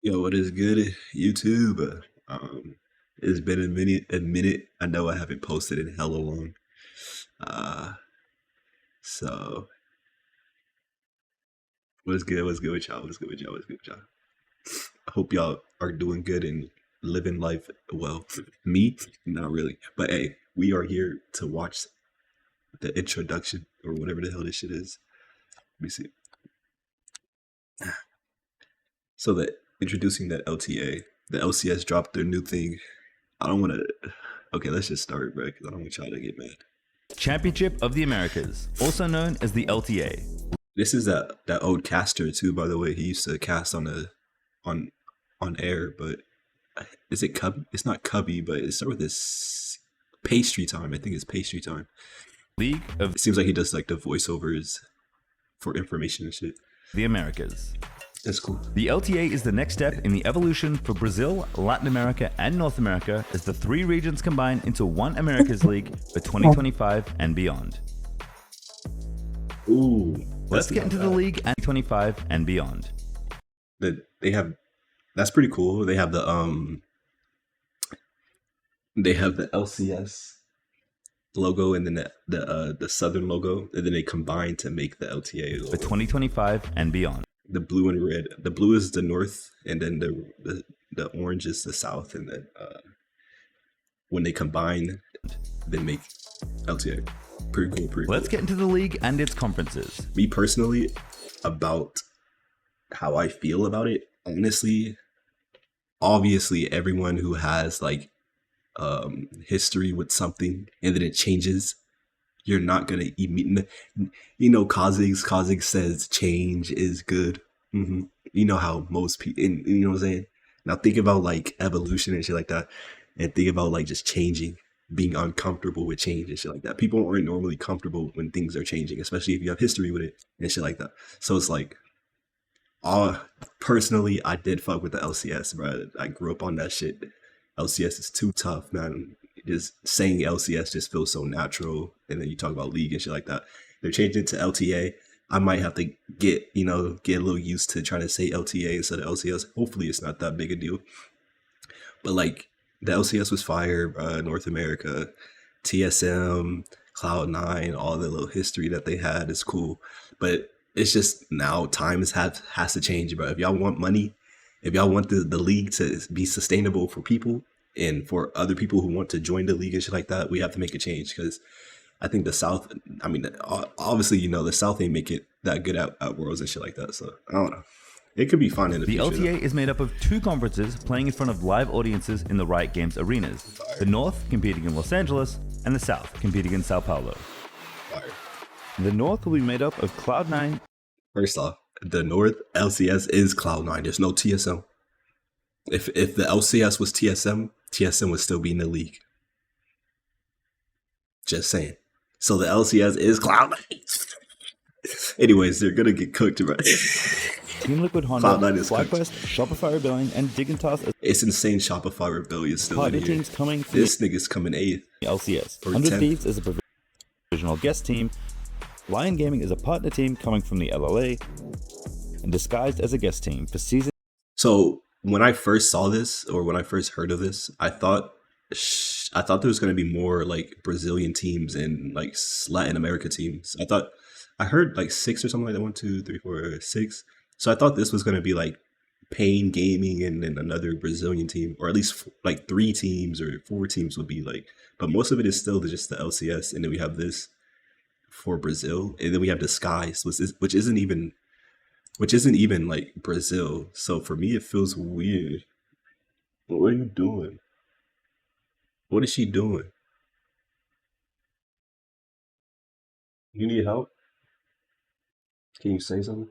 Yo, what is good, YouTube? It's been a minute. I know I haven't posted in hella long. Uh, so what's good? What's good with y'all? What's good with y'all? What's good with y'all? I hope y'all are doing good and living life well. Me, not really. But hey, we are here to watch the introduction or whatever the hell this shit is. Let me see. So the introducing the LTA, the LCS dropped their new thing. I don't want to. Okay, let's just start, bro, because I don't want y'all to get mad. Championship of the Americas, also known as the LTA. This is that old caster too, by the way. He used to cast on on air, but is it Cubby? It's not Cubby, but it starts with this pastry time. I think it's pastry time. League of It seems like he does like the voiceovers for information and shit. the Americas. That's cool. The LTA is the next step in the evolution for Brazil, Latin America, and North America as the three regions combine into one Americas League for 2025 and beyond. Ooh, Let's get into the league and 25 and beyond. They have that's pretty cool. They have the LCS logo and then the Southern logo, and then they combine to make the LTA logo. For 2025 and beyond. The blue and red. The blue is the north, and then the orange is the south, and then when they combine, they make LTA. Pretty cool. Pretty cool. Let's get into the league and its conferences. Me personally, about how I feel about it. Honestly, obviously, everyone who has like history with something and then it changes, you're not gonna immediately, Kha'Zix says change is good. You know how most people, you know what I'm saying. Now think about like evolution and shit like that, and think about like just changing, being uncomfortable with change and shit like that. People aren't normally comfortable when things are changing, especially if you have history with it and shit like that. So it's like, personally, I did fuck with the LCS, bro. I grew up on that shit. LCS is too tough, man. Just saying LCS just feels so natural. And then you talk about league and shit like that. They're changing it to LTA. I might have to get a little used to trying to say LTA instead of LCS. Hopefully it's not that big a deal. But like the LCS was fire, North America, TSM, Cloud9, all the little history that they had is cool. But it's just now time has to change, bro. If y'all want money, if y'all want the league to be sustainable for people and for other people who want to join the league and shit like that, we have to make a change. Because I think the South, I mean, obviously, the South ain't make it that good at Worlds and shit like that. So I don't know. It could be fun in the The future. LTA is made up of two conferences playing in front of live audiences in the Riot Games arenas. The North competing in Los Angeles, and the South competing in Sao Paulo. Fire. The North will be made up of Cloud9. First off, the North LCS is Cloud9. There's no TSM. If the LCS was TSM, TSM would still be in the league. Just saying. So the LCS is Cloud9. Anyways, they're gonna get cooked, right? Team Liquid Honda, Cloud9 is cooked. FlyQuest, Shopify Rebellion, and Dignitas as It's insane. Shopify Rebellion still partner in here. teams coming from This nigga's coming 8th. the LCS. Or 100 10th. Thieves is a provisional guest team. Lion Gaming is a partner team coming from the LLA and disguised as a guest team for season. So when I first saw this, or when I first heard of this, I thought there was going to be more like Brazilian teams and like Latin America teams. I heard like 6 or something like that. 1, 2, 3, 4, 6. So I thought this was going to be like Pain Gaming and then another Brazilian team, or at least like 3 teams or 4 teams would be like. But most of it is still just the LCS, and then we have this for Brazil, and then we have Disguise, which isn't even like Brazil. So for me, it feels weird. What are you doing? What is she doing? You need help? Can you say something?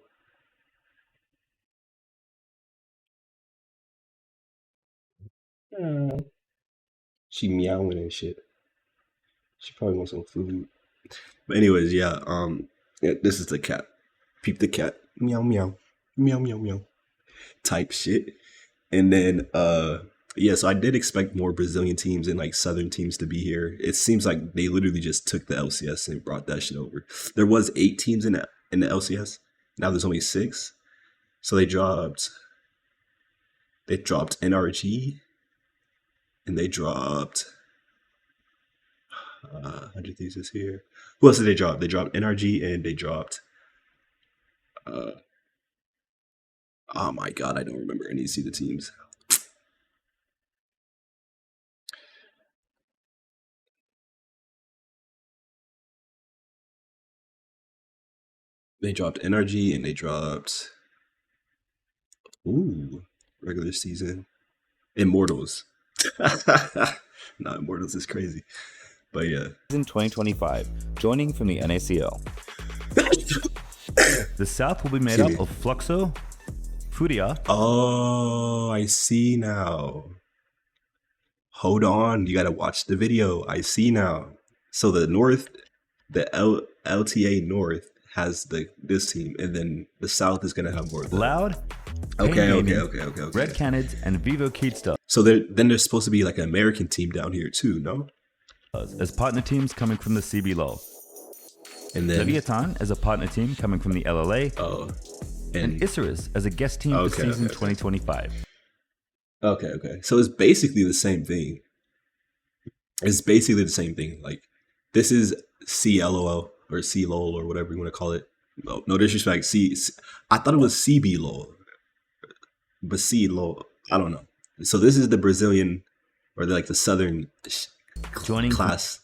She meowing and shit. She probably wants some food. But anyways, yeah, this is the cat. Peep the cat. Meow meow. Meow meow meow. Type shit. And then yeah, so I did expect more Brazilian teams and like Southern teams to be here. It seems like they literally just took the LCS and brought that shit over. There was 8 teams in the LCS. Now there's only 6. So they dropped They dropped NRG, and they dropped 100 Thesis here. Who else did they drop? They dropped NRG, and they dropped oh my god, I don't remember any of the teams. They dropped NRG, and they dropped regular season Immortals. Nah, Immortals is crazy. But yeah. In 2025, joining from the NACL. The South will be made up of Fluxo, Furia. Oh, I see now. Hold on, you gotta watch the video. I see now. So the North, the LTA North has this team, and then the South is gonna have more of them. Loud. Okay. Red Canids and Vivo Keatstuff. So then there's supposed to be like an American team down here too, no? As partner teams coming from the CBLOL. And then Leviathan as a partner team coming from the LLA. Oh. And Isurus as a guest team for season 2025. Okay. So it's basically the same thing. It's basically the same thing. Like, this is CLOL or CLOL or whatever you want to call it. No disrespect. I thought it was CBLOL. But CLOL, I don't know. So this is the Brazilian, or the southern class.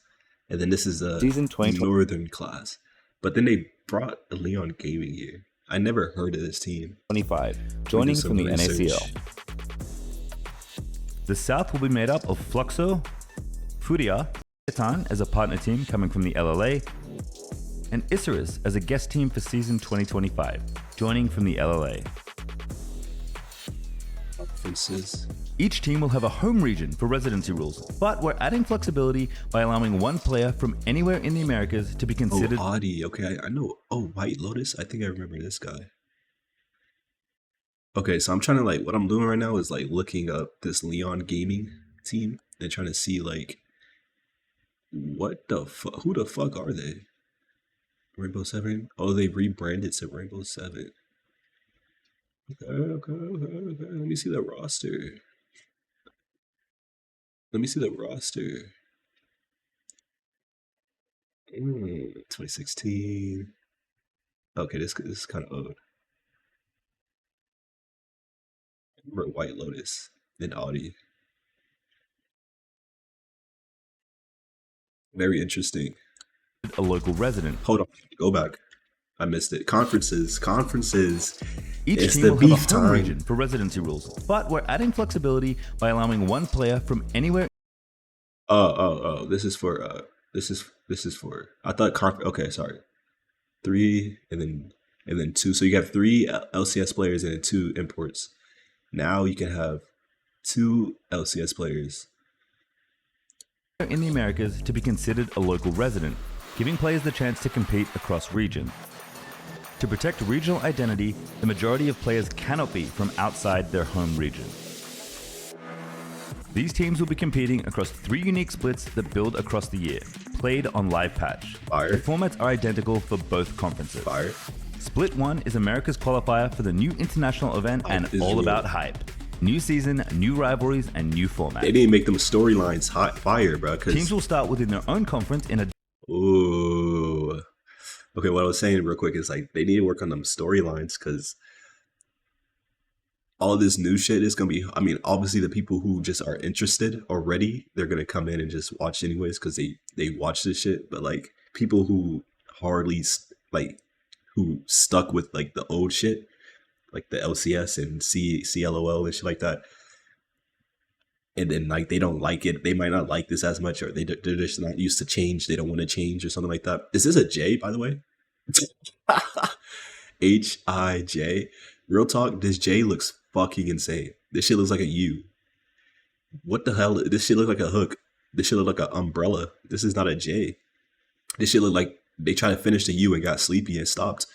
And then this is the season 2020 northern class. But then they brought Leon Gaming here. I never heard of this team. 25, joining from the NACL. The South will be made up of Fluxo, Furia, Leviathan as a partner team coming from the LLA, and Isurus as a guest team for season 2025, joining from the LLA. Conferences. Each team will have a home region for residency rules, but we're adding flexibility by allowing one player from anywhere in the Americas to be considered. Oh, Audi. Okay, I know. Oh, White Lotus. I think I remember this guy. Okay, so I'm trying to what I'm doing right now is looking up this Leon Gaming team and trying to see what the fuck, who the fuck are they? Rainbow Seven? Oh, they rebranded to Rainbow Seven. Okay. Let me see the roster. 2016. Okay, this is kind of old. Remember White Lotus and Audi. Very interesting. A local resident. Hold on, go back. I missed it. Conferences. Each It's team the will have a beef home time. region for residency rules, but we're adding flexibility by allowing one player from anywhere. Oh. This is for. I thought okay, sorry. 3 and then 2. So you have 3 LCS players and then 2 imports. Now you can have 2 LCS players In the Americas to be considered a local resident, giving players the chance to compete across regions. To protect regional identity, the majority of players cannot be from outside their home region. These teams will be competing across 3 unique splits that build across the year, played on Live Patch. Fire. The formats are identical for both conferences. Fire. Split 1 is America's qualifier for the new international event and all Israel. about hype. New season, new rivalries, and new formats. They didn't make them storylines hot fire, bro. Teams will start within their own conference in a. Ooh. Okay, what I was saying real quick is they need to work on them storylines because all this new shit is gonna be. I mean, obviously the people who just are interested already, they're gonna come in and just watch anyways because they watch this shit. But people who hardly who stuck with the old shit, like the LCS and CLOL and shit like that, and then they don't like it. They might not like this as much, or they're just not used to change. They don't want to change or something like that. Is this a J, by the way? H-I-J. Real talk, this J looks fucking insane. This shit looks like a U. What the hell? This shit look like a hook. This shit look like an umbrella. This is not a J. This shit look like they tried to finish the U and got sleepy and stopped.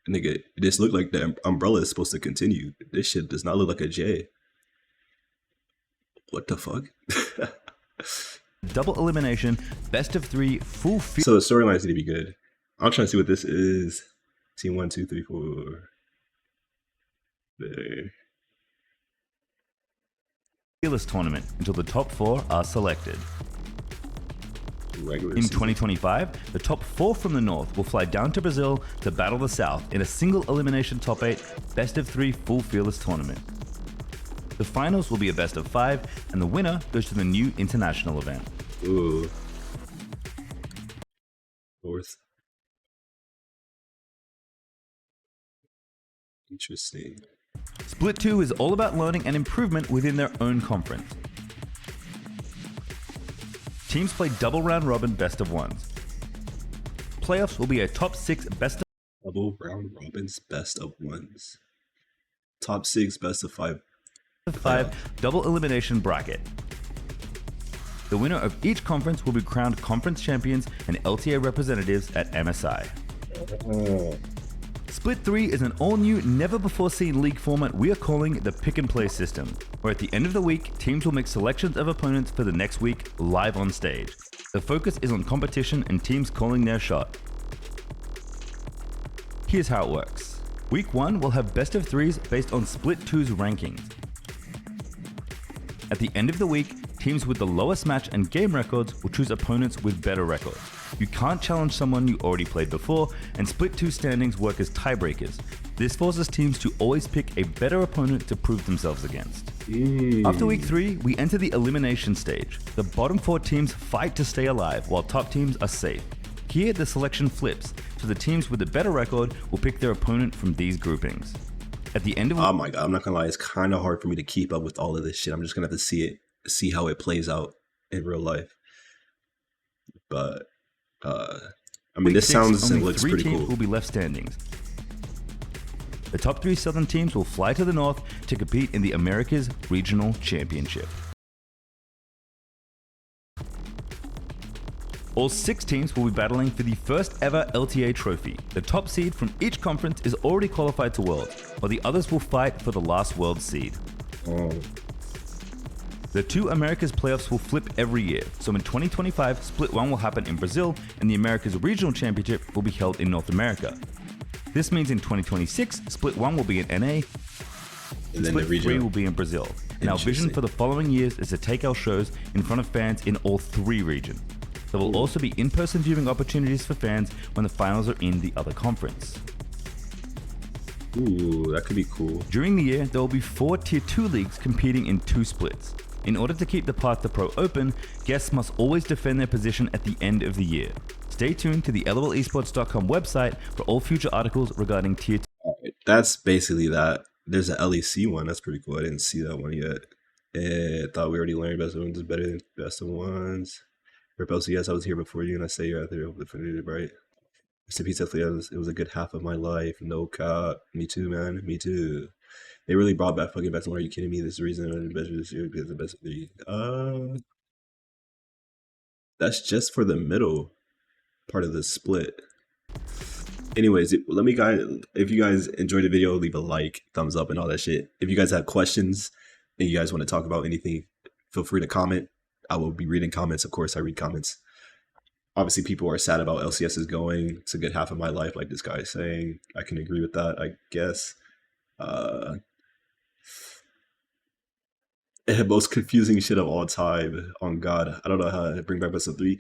Nigga, this look like the umbrella is supposed to continue. This shit does not look like a J. What the fuck? Double elimination, best of 3, full field. So the storylines need to be good. I'm trying to see what this is. Team 1, 2, 3, 4. There. Fearless tournament until the top 4 are selected. Regular In season. 2025, the top 4 from the North will fly down to Brazil to battle the South in a single elimination top 8 best of 3 full Fearless tournament. The finals will be a best of 5, and the winner goes to the new international event. Ooh. North. Interesting. Split 2 is all about learning and improvement within their own conference. Teams play double round robin best of ones. Playoffs will be a top 6 best of Double round robins, best of ones. Top 6, best of 5. 5 double elimination bracket. The winner of each conference will be crowned conference champions and LTA representatives at MSI. Split 3 is an all-new, never-before-seen league format we are calling the Pick and Play system, where at the end of the week, teams will make selections of opponents for the next week live on stage. The focus is on competition and teams calling their shot. Here's how it works. Week 1 will have best of 3s based on Split 2's rankings. At the end of the week, teams with the lowest match and game records will choose opponents with better records. You can't challenge someone you already played before, and Split 2 standings work as tiebreakers. This forces teams to always pick a better opponent to prove themselves against. After week 3, we enter the elimination stage. The bottom 4 teams fight to stay alive, while top teams are safe. Here, the selection flips, so the teams with the better record will pick their opponent from these groupings. At the end of Oh my god, I'm not gonna lie, it's kind of hard for me to keep up with all of this shit. I'm just gonna have to see how it plays out in real life. But I mean, week this 6, sounds and only looks 3 pretty teams cool. will be left standing. The top 3 Southern teams will fly to the North to compete in the Americas Regional Championship. All 6 teams will be battling for the first ever LTA trophy. The top seed from each conference is already qualified to Worlds, while the others will fight for the last World seed. Oh. The 2 Americas playoffs will flip every year, so in 2025, Split 1 will happen in Brazil, and the Americas Regional Championship will be held in North America. This means in 2026, Split 1 will be in NA, And then Split the 3 region. will be in Brazil. And our vision Interesting. for the following years is to take our shows in front of fans in all 3 regions. There will also be in-person viewing opportunities for fans when the finals are in the other conference. Ooh, that could be cool. During the year, there will be 4 Tier 2 leagues competing in 2 splits. In order to keep the path to pro open, guests must always defend their position at the end of the year. Stay tuned to the lolesports.com website for all future articles regarding Tier 2. Alright, that's basically that. There's an LEC one. That's pretty cool. I didn't see that one yet. I thought we already learned best of ones is better than best of ones. Rip LCS, I was here before you, and I say you're out there definitive, right? Mr. Pizza, it was a good half of my life. No cap. Me too, man. Me too. They really brought back fucking best one. Are you kidding me? This is the reason I'm the best this year because the best of 3. That's just for the middle part of the split. Anyways, if you guys enjoyed the video, leave a like, thumbs up, and all that shit. If you guys have questions and you guys want to talk about anything, feel free to comment. I will be reading comments. Of course, I read comments. Obviously, people are sad about LCS is going. It's a good half of my life, like this guy is saying. I can agree with that, I guess. Most confusing shit of all time. On God, I don't know how to bring back best of 3.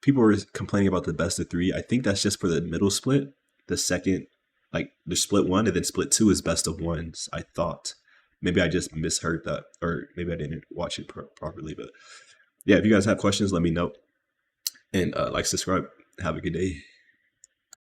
People were complaining about the best of 3. I think that's just for the middle split. The second, like the split 1 and then split 2 is best of 1s. I thought maybe I just misheard that, or maybe I didn't watch it properly. But yeah, if you guys have questions, let me know, and like, subscribe. Have a good day.